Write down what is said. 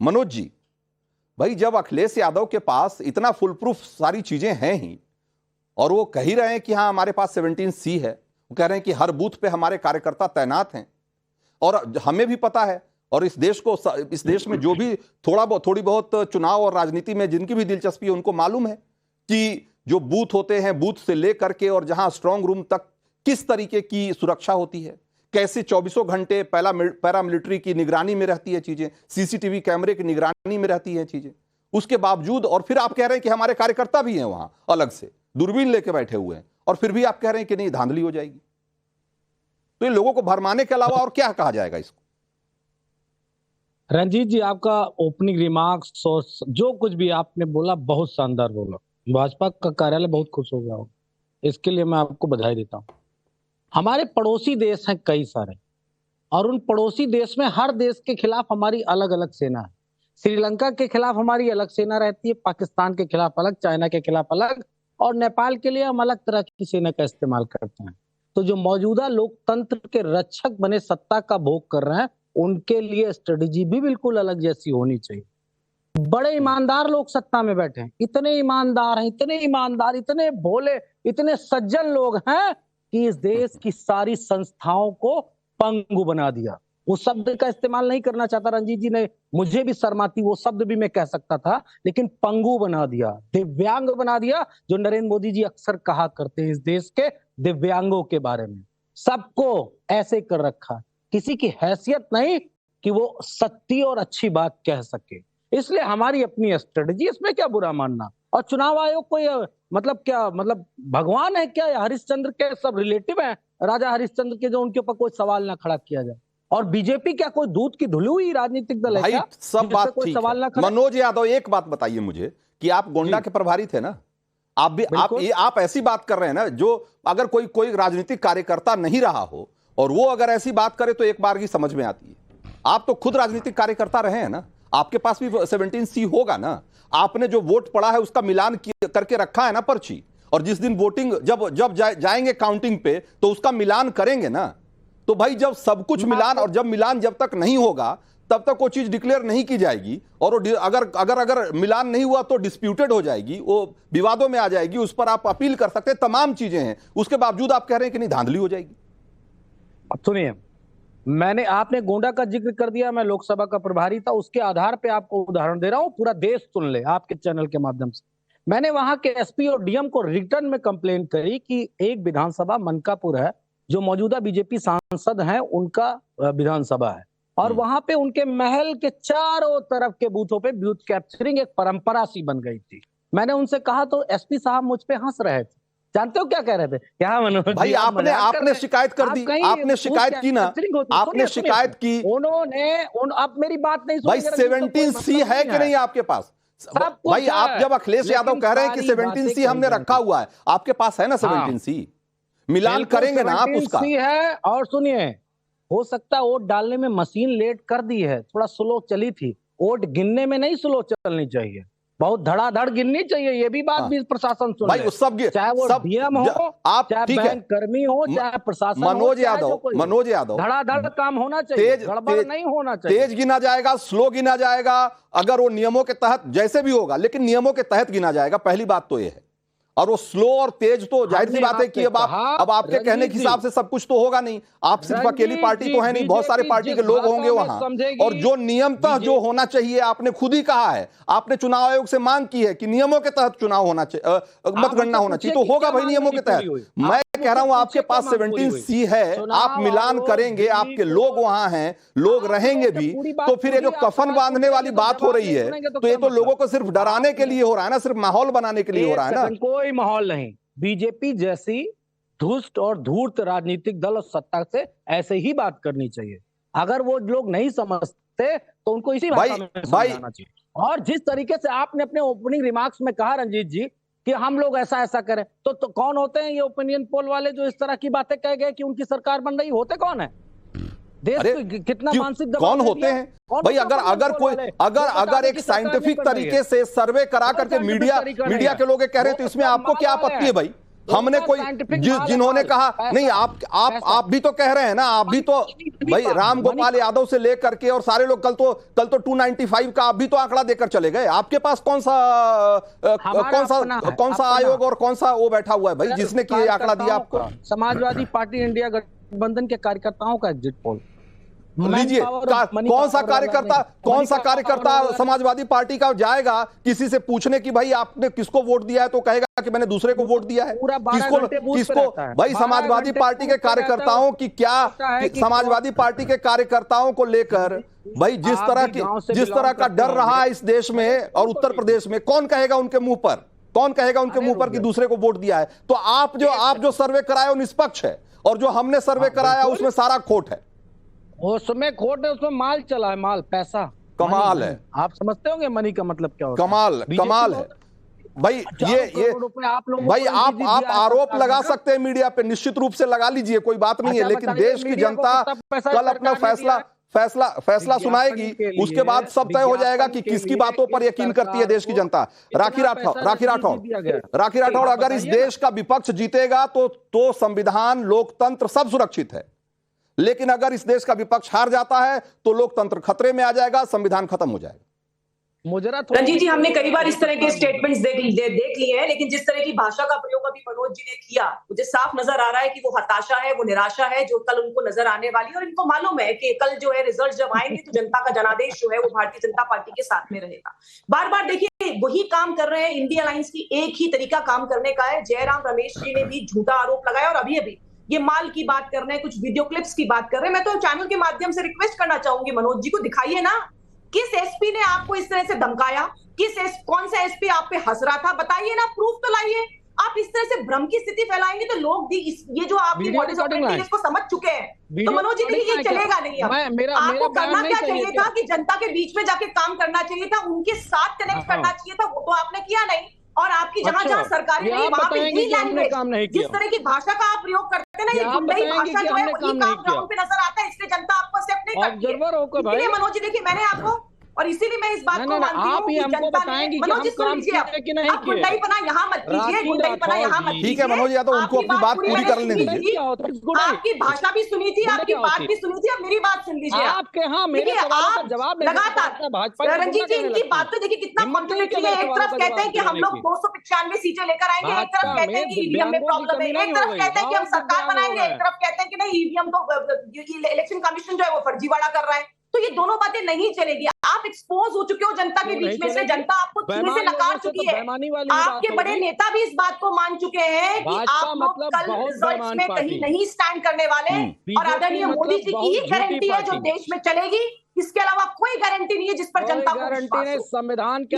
मनोज जी, भाई जब अखिलेश यादव के पास इतना फुल प्रूफ सारी चीजें हैं ही, और वो कह ही रहे हैं कि हाँ हमारे पास 17C है, वो कह रहे हैं कि हर बूथ पे हमारे कार्यकर्ता तैनात हैं, और हमें भी पता है, और इस देश में जो भी थोड़ी बहुत चुनाव और राजनीति में जिनकी भी दिलचस्पी है उनको मालूम है कि जो बूथ होते हैं, बूथ से लेकर के और जहां स्ट्रांग रूम तक किस तरीके की सुरक्षा होती है, कैसे 24 घंटे पैरामिलिट्री की निगरानी में रहती है चीजें, सीसीटीवी कैमरे की निगरानी में रहती है चीजें। उसके बावजूद और फिर आप कह रहे हैं कि हमारे कार्यकर्ता भी हैं वहां अलग से दूरबीन लेके बैठे हुए हैं, और फिर भी आप कह रहे हैं कि नहीं धांधली हो जाएगी। तो ये लोगों को भरमाने के अलावा और क्या कहा जाएगा इसको? रंजीत जी, आपका ओपनिंग रिमार्क्स और जो कुछ भी आपने बोला बहुत शानदार बोला। भाजपा का कार्यालय बहुत खुश हो गया हो, इसके लिए मैं आपको बधाई देता हूं। हमारे पड़ोसी देश हैं कई सारे, और उन पड़ोसी देश में हर देश के खिलाफ हमारी अलग अलग सेना है। श्रीलंका के खिलाफ हमारी अलग सेना रहती है, पाकिस्तान के खिलाफ अलग, चाइना के खिलाफ अलग, और नेपाल के लिए हम अलग तरह की सेना का इस्तेमाल करते हैं। तो जो मौजूदा लोकतंत्र के रक्षक बने सत्ता का भोग कर रहे हैं, उनके लिए स्ट्रेटेजी भी बिल्कुल अलग जैसी होनी चाहिए। बड़े ईमानदार लोग सत्ता में बैठे हैं, इतने ईमानदार हैं, इतने ईमानदार, इतने भोले, इतने सज्जन लोग हैं कि इस देश की सारी संस्थाओं को पंगु बना दिया। वो शब्द का इस्तेमाल नहीं करना चाहता रंजीत जी ने, मुझे भी शर्माती वो शब्द भी मैं कह सकता था, लेकिन पंगु बना दिया, दिव्यांग बना दिया, जो नरेंद्र मोदी जी अक्सर कहा करते हैं इस देश के दिव्यांगों के बारे में। सबको ऐसे कर रखा, किसी की हैसियत नहीं कि वो सच्ची और अच्छी बात कह सके। इसलिए हमारी अपनी स्ट्रेटजी, इसमें क्या बुरा मानना। और चुनाव आयोग को मतलब क्या, मतलब भगवान है क्या? हरिश्चंद्र के सब रिलेटिव हैं, राजा हरिश्चंद्र के, जो उनके ऊपर कोई सवाल ना खड़ा किया जाए। और बीजेपी क्या कोई दूध की धुली हुई राजनीतिक दल है क्या? सब बात ठीक है। मनोज यादव, एक बात बताइए मुझे कि आप गोंडा के प्रभारी थे ना, आप भी आप ऐसी बात कर रहे हैं ना, जो अगर कोई राजनीतिक कार्यकर्ता नहीं रहा हो और वो अगर ऐसी बात करे तो एक बार की समझ में आती है। आप तो खुद राजनीतिक कार्यकर्ता रहे हैं ना, आपके पास भी 17C होगा ना। आपने जो वोट पड़ा है उसका मिलान करके रखा है ना पर्ची, और जिस दिन वोटिंग जब जाएंगे काउंटिंग पे तो उसका मिलान करेंगे ना। तो भाई जब सब कुछ मिलान, और जब मिलान जब तक नहीं होगा तब तक वो चीज डिक्लेयर नहीं की जाएगी, और अगर मिलान नहीं हुआ तो डिस्प्यूटेड हो जाएगी, वो विवादों में आ जाएगी, उस पर आप अपील कर सकते हैं, तमाम चीजें हैं। उसके बावजूद आप कह रहे हैं कि नहीं धांधली हो जाएगी। अब सुनिए, आपने गोंडा का जिक्र कर दिया, मैं लोकसभा का प्रभारी था, उसके आधार पे आपको उदाहरण दे रहा हूं, पूरा देश सुन ले आपके चैनल के माध्यम से। मैंने वहां के एसपी और डीएम को रिटर्न में कंप्लेन करी कि एक विधानसभा मनकापुर है, जो मौजूदा बीजेपी सांसद हैं उनका विधानसभा है, और वहां पे उनके महल के चारों तरफ के बूथों पे बूथ कैप्चरिंग एक परंपरा सी बन गई थी। मैंने उनसे कहा तो एसपी साहब मुझ पे हंस रहे थे। जानते हो क्या कह रहे थे? क्या मनोज भाई, आपने शिकायत कर दी, आपने शिकायत की ना, आपने शिकायत की, उन्होंने आप मेरी बात नहीं सुनी। भाई 17C है कि नहीं आपके पास? भाई आप जब अखिलेश यादव कह रहे हैं कि 17C हमने रखा हुआ है, आपके पास है ना 17C? मिलान करेंगे ना आप उसका? है। और सुनिए, हो सकता है वोट डालने में मशीन लेट कर दी है, थोड़ा स्लो चली थी, वोट गिनने में नहीं स्लो चलनी चाहिए, बहुत धड़ाधड़ गिननी चाहिए। ये भी बात भी प्रशासन सुन भाई, चाहे वो डीएम हो, आप चाहे बैंक कर्मी हो, चाहे प्रशासन, मनोज यादव धड़ाधड़ काम होना चाहिए, गड़बड़ नहीं होना चाहिए। तेज गिना जाएगा, स्लो गिना जाएगा, अगर वो नियमों के तहत जैसे भी होगा, लेकिन नियमों के तहत गिना जाएगा, पहली बात तो ये है। और वो स्लो और तेज तो जाहिर सी बात है कि अब आपके कहने के हिसाब से सब कुछ तो होगा नहीं। आप सिर्फ अकेली पार्टी तो है नहीं, बहुत सारे पार्टी के लोग होंगे वहां, और जो नियमतः जो होना चाहिए, आपने खुद ही कहा है, आपने चुनाव आयोग से मांग की है कि नियमों के तहत चुनाव होना चाहिए, मतगणना होना चाहिए, तो होगा भाई नियमों के तहत। मैं कह रहा हूं आपके पास 17C है, आप मिलान करेंगे, आपके लोग वहां हैं, लोग रहेंगे भी, तो फिर ये जो कफन बांधने वाली बात हो रही है, तो ये तो लोगों को सिर्फ डराने के लिए हो रहा है ना, सिर्फ माहौल बनाने के लिए हो रहा है ना। कोई माहौल नहीं। बीजेपी जैसी दुष्ट और धूर्त राजनीतिक दल और सत्ता से ऐसे ही बात करनी चाहिए। अगर वो लोग नहीं समझते तो उनको इसी भाषा में समझाना चाहिए। और जिस तरीके से आपने अपने ओपनिंग रिमार्क्स में कहा रंजीत जी कि हम लोग ऐसा करें, तो कौन होते हैं ये ओपिनियन पोल वाले जो इस तरह की बातें कह गए कि उनकी सरकार बन रही? होते कौन है? देश कितना मानसिक दबाव कौन होते हैं भाई? अगर एक साइंटिफिक तरीके से सर्वे करा करके मीडिया के लोग कह रहे हैं, तो इसमें आपको क्या आपत्ति है भाई? हमने कोई जिन्होंने कहा नहीं, आप भी तो कह रहे हैं ना, आप भी तो भाई राम गोपाल यादव से लेकर के और सारे लोग कल तो 295 का आप भी तो आंकड़ा देकर चले गए। आपके पास कौन सा आयोग और कौन सा वो बैठा हुआ है भाई जिसने कि आंकड़ा दिया आपको? समाजवादी पार्टी इंडिया गठबंधन के कार्यकर्ताओं का एग्जिट पोल लीजिए, कौन सा कार्यकर्ता समाजवादी पार्टी का जाएगा किसी से पूछने की भाई आपने किसको वोट दिया है, तो कहेगा कि मैंने दूसरे को वोट दिया है। किसको भाई समाजवादी पार्टी के कार्यकर्ताओं की क्या, समाजवादी पार्टी के कार्यकर्ताओं को लेकर भाई जिस तरह का डर रहा है इस देश में और उत्तर प्रदेश में, कौन कहेगा उनके मुंह पर कि दूसरे को वोट दिया है? तो आप जो सर्वे कराए वो निष्पक्ष है, और जो हमने सर्वे कराया उसमें सारा खोट है। उसमें खोट है, उसमें माल चला है, माल पैसा कमाल है। आप समझते होंगे मनी का मतलब क्या होता है? कमाल है भाई। ये भाई आप आरोप लगा सकते हैं मीडिया पे, निश्चित रूप से लगा लीजिए, कोई बात नहीं है, लेकिन देश की जनता कल अपना फैसला सुनाएगी, उसके बाद सब तय हो जाएगा कि किसकी बातों पर यकीन करती है देश की जनता। राखी राठौड़, अगर इस देश का विपक्ष जीतेगा तो संविधान, लोकतंत्र सब सुरक्षित है, लेकिन अगर इस देश का विपक्ष हार जाता है तो लोकतंत्र खतरे में आ जाएगा, संविधान खत्म हो जाएगा। रंजीत जी, हमने कई बार इस तरह के स्टेटमेंट्स देख लिए हैं, लेकिन जिस तरह की भाषा का प्रयोग अभी मनोज जी ने किया, मुझे साफ नजर आ रहा है कि वो हताशा है, वो निराशा है जो कल उनको नजर आने वाली है, और इनको मालूम है कि कल जो है रिजल्ट जब आएंगे तो जनता का जनादेश जो है वो भारतीय जनता पार्टी के साथ में रहेगा। बार बार देखिए वही काम कर रहे हैं, इंडिया अलायंस की एक ही तरीका काम करने का है। जयराम रमेश जी ने भी झूठा आरोप लगाया और अभी ये माल की बात कर रहे हैं, कुछ वीडियो क्लिप्स की बात कर रहे हैं। मैं तो चैनल के माध्यम से रिक्वेस्ट करना चाहूंगी मनोज जी को, दिखाइए ना किस एसपी ने आपको इस तरह से धमकाया, कौन सा एसपी आप पे हंस रहा था, बताइए ना, प्रूफ तो लाइए। आप इस तरह से भ्रम की स्थिति फैलाएंगे तो लोग भी ये जो आपकी मॉडस ऑपरेंडी इसको समझ चुके हैं। तो मनोज जी ये चलेगा नहीं। आपको करना क्या चाहिए था कि जनता के बीच में जाके काम करना चाहिए था, उनके साथ कनेक्ट करना चाहिए था, वो तो आपने किया नहीं। और आपकी जहां सरकारी नहीं, वहां पे यही लैंग्वेज, जिस तरह की भाषा का आप प्रयोग करते हैं ना, ये गुंडई भाषा जो है वही काम ग्राउंड पे नजर आता है, इसलिए जनता आपको एक्सेप्ट नहीं करती है। इसलिए मनोज जी देखिए, मैंने आपको, और इसीलिए मैं इस बात को मानती हूं कि जनता ने, मनोज जी सुन लीजिए, आप गुंडाईपना यहाँ मत कीजिए, गुंडाईपना यहाँ मत कीजिए। ठीक है मनोज यादव, उनको अपनी बात पूरी करने दीजिए। आपकी भाषा भी सुनी थी, आपकी बात भी सुनी थी, अब मेरी बात सुन लीजिए। आप लगातार रंजीत जी, इनकी बात तो देखिए कितना कॉन्ट्रडिक्टरी है। एक तरफ कहते हैं कि हम लोग 295 सीटें लेकर आएंगे, एक तरफ कहते हैं कि ईवीएम में प्रॉब्लम है, एक तरफ कहते हैं कि हम सरकार बनाएंगे, एक तरफ कहते हैं कि नहीं ईवीएम तो इलेक्शन कमीशन जो है वो फर्जीवाड़ा कर रहा है। तो ये दोनों बातें नहीं चलेगी। आप एक्सपोज हो चुके हो जनता के बीच में से, जनता आपको छूने से नकार चुकी है। आपके बड़े नेता भी इस बात को मान चुके हैं कि आप लोग कल रिजल्ट्स में कहीं नहीं स्टैंड करने वाले, और आदरणीय मोदी जी की ही गारंटी है जो देश में चलेगी। इसके अलावा कोई गारंटी नहीं है जिस पर जनता को विश्वास हो। संविधान के